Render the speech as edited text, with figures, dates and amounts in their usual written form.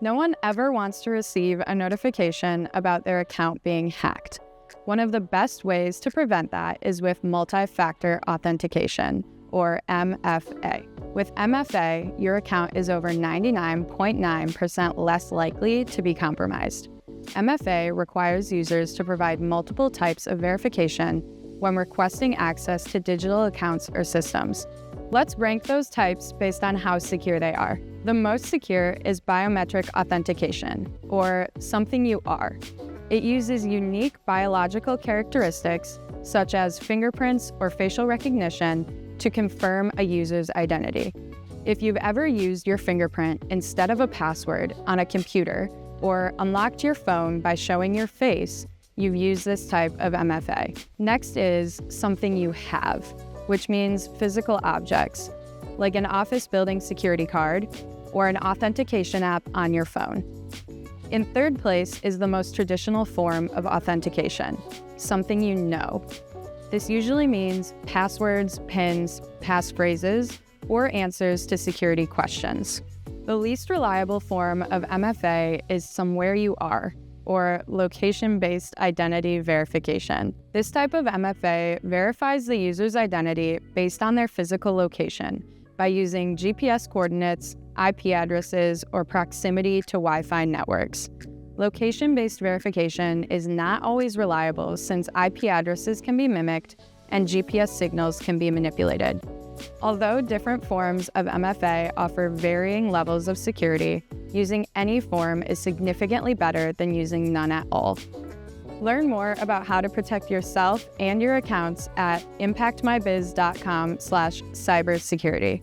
No one ever wants to receive a notification about their account being hacked. One of the best ways to prevent that is with multi-factor authentication, or MFA. With MFA, your account is over 99.9% less likely to be compromised. MFA requires users to provide multiple types of verification when requesting access to digital accounts or systems. Let's rank those types based on how secure they are. The most secure is biometric authentication, or something you are. It uses unique biological characteristics, such as fingerprints or facial recognition, to confirm a user's identity. If you've ever used your fingerprint instead of a password on a computer, or unlocked your phone by showing your face, you've used this type of MFA. Next is something you have, which means physical objects, like an office building security card or an authentication app on your phone. In third place is the most traditional form of authentication, something you know. This usually means passwords, PINs, passphrases, or answers to security questions. The least reliable form of MFA is somewhere you are, or location-based identity verification. This type of MFA verifies the user's identity based on their physical location by using GPS coordinates, IP addresses, or proximity to Wi-Fi networks. Location-based verification is not always reliable since IP addresses can be mimicked and GPS signals can be manipulated. Although different forms of MFA offer varying levels of security, using any form is significantly better than using none at all. Learn more about how to protect yourself and your accounts at impactmybiz.com/cybersecurity.